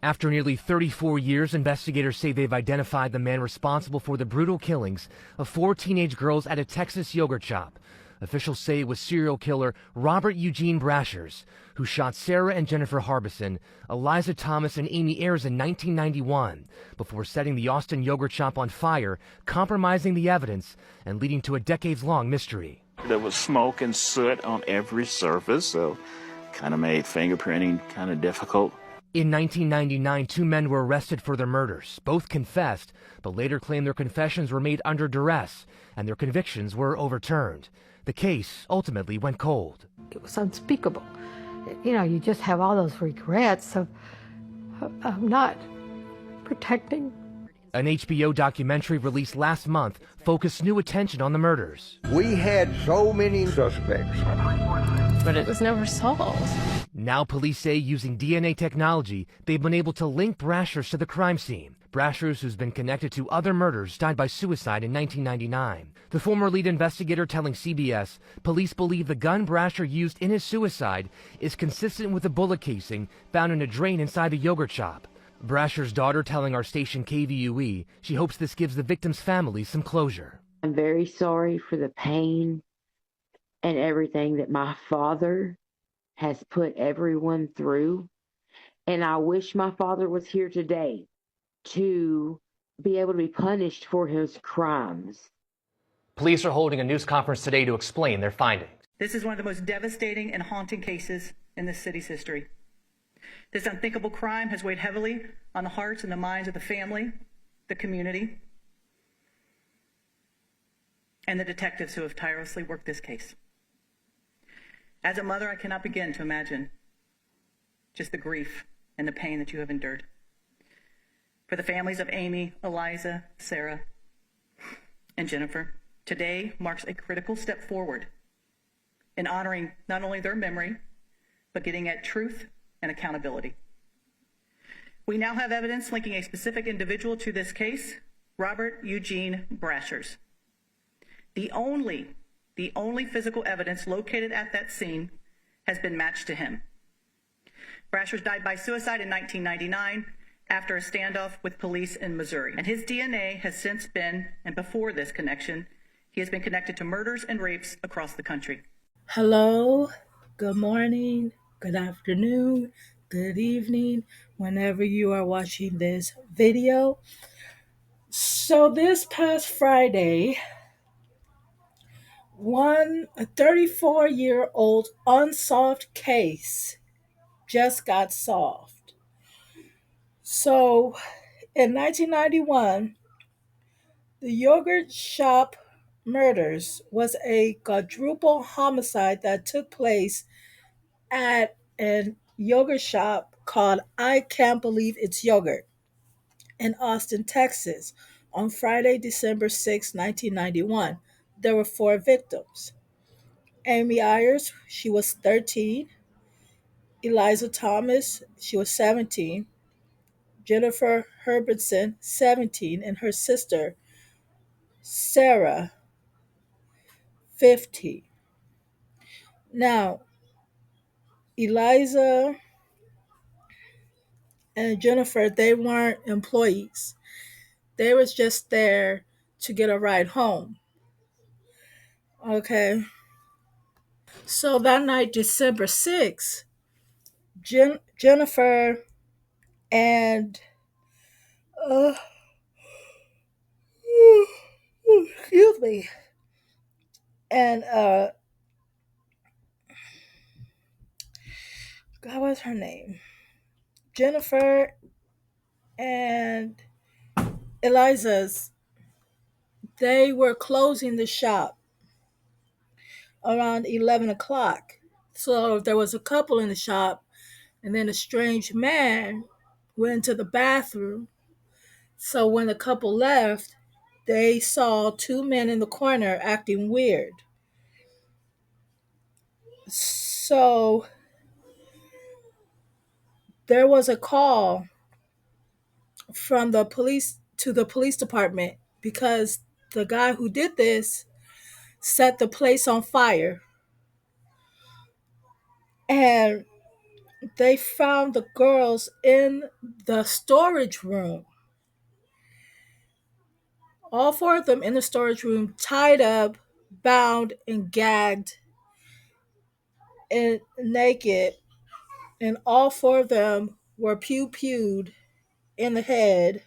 After nearly 34 years, investigators say they've identified the man responsible for the brutal killings of 4 teenage girls at a Texas yogurt shop. Officials say it was serial killer Robert Eugene Brashers, who shot Sarah and Jennifer Harbison, Eliza Thomas, and Amy Ayers in 1991 before setting the Austin yogurt shop on fire, compromising the evidence and leading to a decades-long mystery. There was smoke and soot on every surface, so kind of made fingerprinting kind of difficult. In 1999, 2 men were arrested for their murders. Both confessed, but later claimed their confessions were made under duress and their convictions were overturned. The case ultimately went cold. It was unspeakable. You know, you just have all those regrets of not protecting. An HBO documentary released last month focused new attention on the murders. We had so many suspects, but it was never solved. Now police say using DNA technology, they've been able to link Brashers to the crime scene. Brashers, who's been connected to other murders, died by suicide in 1999. The former lead investigator telling CBS, police believe the gun Brasher used in his suicide is consistent with the bullet casing found in a drain inside the yogurt shop. Brasher's daughter telling our station KVUE she hopes this gives the victims' families some closure. I'm very sorry for the pain and everything that my father has put everyone through. And I wish my father was here today to be able to be punished for his crimes. Police are holding a news conference today to explain their findings. This is one of the most devastating and haunting cases in this city's history. This unthinkable crime has weighed heavily on the hearts and the minds of the family, the community, and the detectives who have tirelessly worked this case. As a mother, I cannot begin to imagine just the grief and the pain that you have endured. For the families of Amy, Eliza, Sarah, and Jennifer, today marks a critical step forward in honoring not only their memory, but getting at truth and accountability. We now have evidence linking a specific individual to this case, Robert Eugene Brashers. The only physical evidence located at that scene has been matched to him. Brashers died by suicide in 1999 after a standoff with police in Missouri. And his DNA has since been, and before this connection, he has been connected to murders and rapes across the country. Hello, good morning, good afternoon, good evening, whenever you are watching this video. So this past Friday, a 34-year-old unsolved case just got solved. So in 1991, the yogurt shop murders was a quadruple homicide that took place at a yogurt shop called I Can't Believe It's Yogurt in Austin, Texas on Friday, December 6, 1991. There were 4 victims. Amy Ayers, she was 13. Eliza Thomas, she was 17. Jennifer Herbertson, 17, and her sister, Sarah, 15. Now, Eliza and Jennifer, they weren't employees. They was just there to get a ride home. Okay. So that night, December 6th, Jennifer and excuse me, and God, what's her name? Jennifer and Eliza's, they were closing the shop around 11 o'clock. So there was a couple in the shop, and then a strange man went into the bathroom. So when the couple left, they saw 2 men in the corner acting weird. So there was a call from the police to the police department because the guy who did this set the place on fire. And they found the girls in the storage room. All four of them in the storage room, tied up, bound, and gagged and naked. And all four of them were pewed in the head,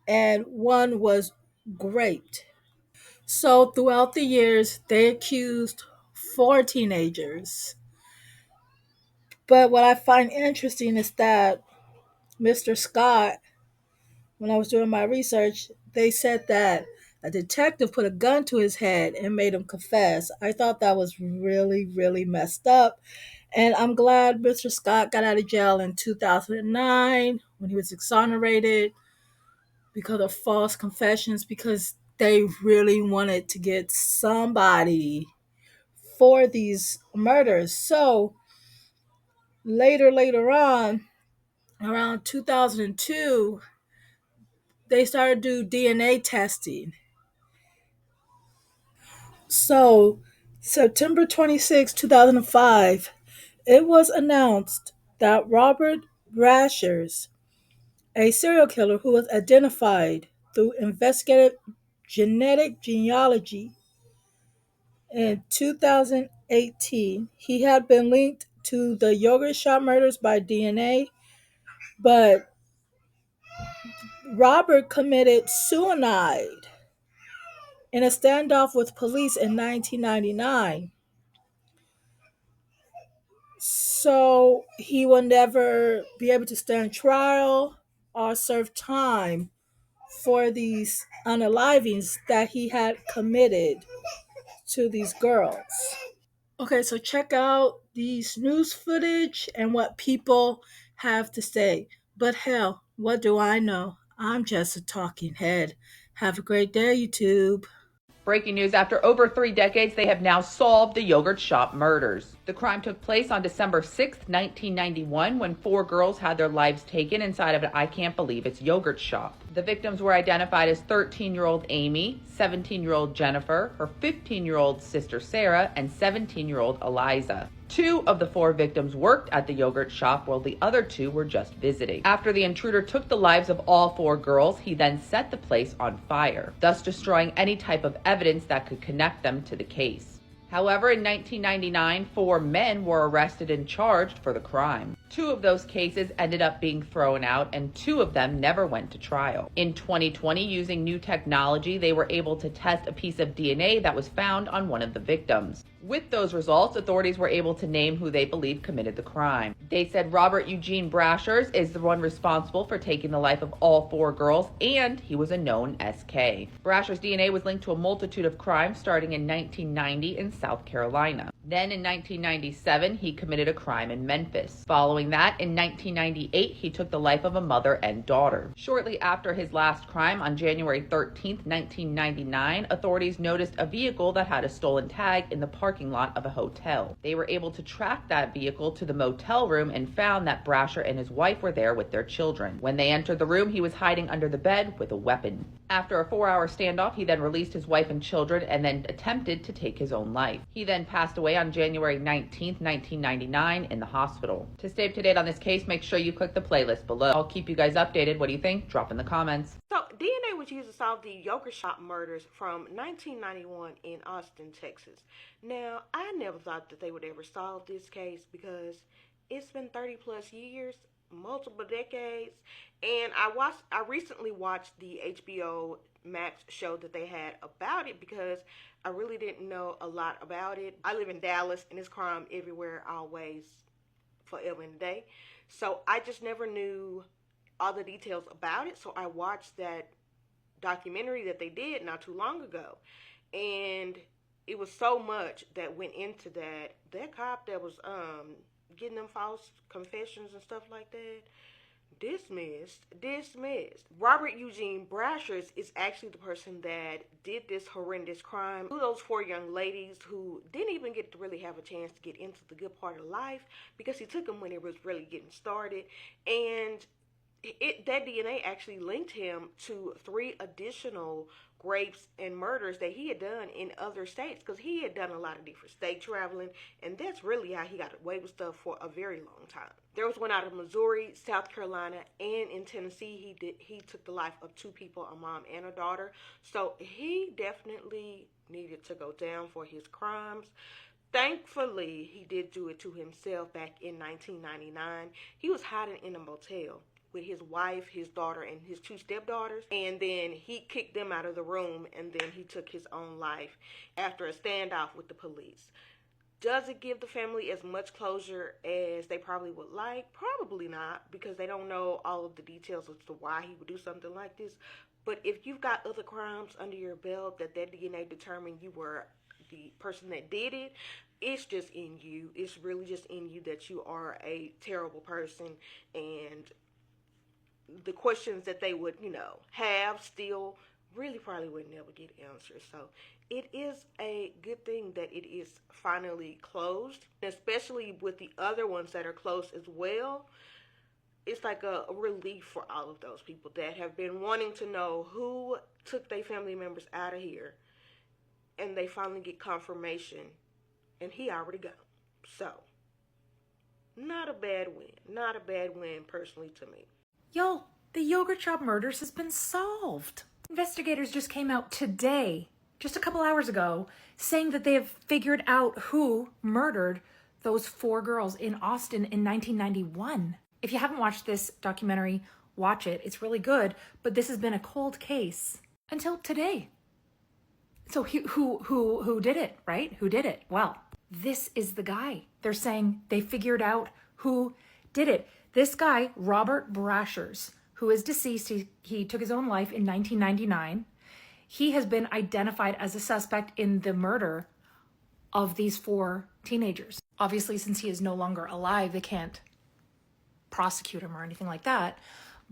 and one was raped. So throughout the years, they accused four teenagers. But what I find interesting is that Mr. Scott, when I was doing my research, they said that a detective put a gun to his head and made him confess. I thought that was really, really messed up. And I'm glad Mr. Scott got out of jail in 2009 when he was exonerated because of false confessions, because they really wanted to get somebody for these murders. So later on, around 2002, they started to do DNA testing. So September 26, 2005, it was announced that Robert Brashers, a serial killer who was identified through investigative genetic genealogy in 2018, he had been linked to the yogurt shop murders by DNA, but Robert committed suicide in a standoff with police in 1999. So he will never be able to stand trial or serve time for these unalivings that he had committed to these girls. Okay, so check out these news footage and what people have to say. But hell, what do I know? I'm just a talking head. Have a great day, YouTube. Breaking news, after over 3 decades, they have now solved the yogurt shop murders. The crime took place on December 6, 1991, when 4 girls had their lives taken inside of an I Can't Believe It's yogurt shop. The victims were identified as 13-year-old Amy, 17-year-old Jennifer, her 15-year-old sister Sarah, and 17-year-old Eliza. 2 of the 4 victims worked at the yogurt shop, while the other 2 were just visiting. After the intruder took the lives of all 4 girls, he then set the place on fire, thus destroying any type of evidence that could connect them to the case. However, in 1999, 4 men were arrested and charged for the crime. 2 of those cases ended up being thrown out, and 2 of them never went to trial. In 2020, using new technology, they were able to test a piece of DNA that was found on one of the victims. With those results, authorities were able to name who they believe committed the crime. They said Robert Eugene Brashers is the one responsible for taking the life of all 4 girls, and he was a known SK. Brashers' DNA was linked to a multitude of crimes starting in 1990 in South Carolina. Then in 1997, he committed a crime in Memphis. Following that, in 1998, he took the life of a mother and daughter. Shortly after his last crime, on January 13, 1999, authorities noticed a vehicle that had a stolen tag in the parking lot of a hotel. They were able to track that vehicle to the motel room and found that Brasher and his wife were there with their children. When they entered the room, he was hiding under the bed with a weapon. After a 4-hour standoff, he then released his wife and children and then attempted to take his own life. He then passed away on January 19, 1999 in the hospital. To stay up to date on this case, make sure you click the playlist below. I'll keep you guys updated. What do you think? Drop in the comments. So, DNA was used to solve the yogurt shop murders from 1991 in Austin, Texas. Now, I never thought that they would ever solve this case because it's been 30 plus years, multiple decades, and I recently watched the HBO Max show that they had about it because I really didn't know a lot about it. I live in Dallas, and it's crime everywhere, always, forever and a day. So I just never knew all the details about it. So I watched that documentary that they did not too long ago, and it was so much that went into that. That cop that was getting them false confessions and stuff like that, dismissed. Robert Eugene Brashers is actually the person that did this horrendous crime to those 4 young ladies who didn't even get to really have a chance to get into the good part of life because he took them when it was really getting started. And that DNA actually linked him to 3 additional rapes and murders that he had done in other states, because he had done a lot of different state traveling, and that's really how he got away with stuff for a very long time. There was one out of Missouri, South Carolina, and in Tennessee. He took the life of 2 people, a mom and a daughter. So he definitely needed to go down for his crimes. Thankfully, he did do it to himself back in 1999. He was hiding in a motel with his wife, his daughter, and his 2 stepdaughters, and then he kicked them out of the room, and then he took his own life after a standoff with the police. Does it give the family as much closure as they probably would like? Probably not, because they don't know all of the details as to why he would do something like this. But if you've got other crimes under your belt that DNA determined you were the person that did it, it's just in you. It's really just in you that you are a terrible person, and the questions that they would, have still really probably would never get answered. So it is a good thing that it is finally closed, especially with the other ones that are closed as well. It's like a relief for all of those people that have been wanting to know who took their family members out of here, and they finally get confirmation, and he already got them. So, not a bad win. Not a bad win, personally, to me. Y'all, the yogurt shop murders has been solved. Investigators just came out today, just a couple hours ago, saying that they have figured out who murdered those 4 girls in Austin in 1991. If you haven't watched this documentary, watch it. It's really good, but this has been a cold case until today. So who did it, right? Who did it? Well, this is the guy. They're saying they figured out who did it. This guy, Robert Brashers, who is deceased, he took his own life in 1999. He has been identified as a suspect in the murder of these 4 teenagers. Obviously, since he is no longer alive, they can't prosecute him or anything like that.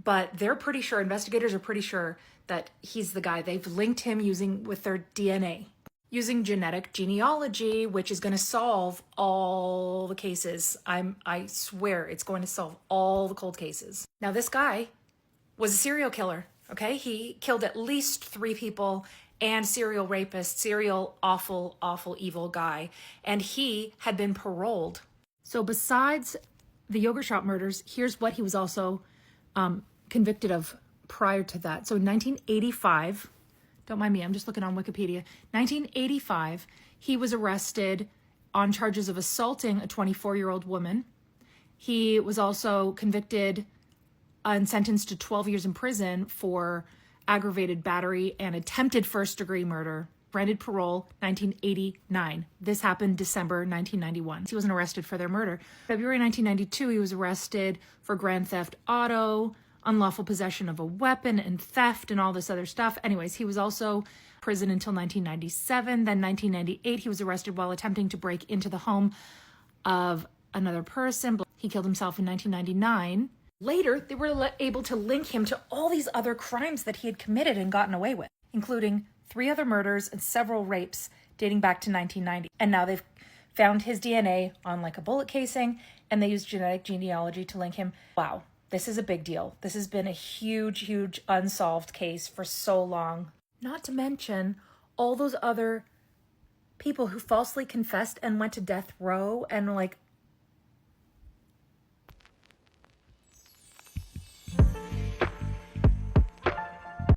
But they're pretty sure, investigators are pretty sure that he's the guy. They've linked him with their DNA, using genetic genealogy, which is going to solve all the cases. I swear it's going to solve all the cold cases. Now, this guy was a serial killer, okay? He killed at least 3 people, and serial rapist, serial awful, awful, evil guy. And he had been paroled. So besides the yogurt shop murders, here's what he was also convicted of prior to that. So in 1985, don't mind me, I'm just looking on Wikipedia. 1985, he was arrested on charges of assaulting a 24-year-old woman. He was also convicted and sentenced to 12 years in prison for aggravated battery and attempted first-degree murder. Granted parole, 1989. This happened December 1991. He wasn't arrested for their murder. February 1992, he was arrested for grand theft auto, unlawful possession of a weapon, and theft, and all this other stuff. Anyways, he was also in prison until 1997. Then 1998, he was arrested while attempting to break into the home of another person. He killed himself in 1999. Later, they were able to link him to all these other crimes that he had committed and gotten away with, including 3 other murders and several rapes dating back to 1990. And now they've found his DNA on like a bullet casing, and they used genetic genealogy to link him. Wow, this is a big deal. This has been a huge, huge unsolved case for so long. Not to mention all those other people who falsely confessed and went to death row and like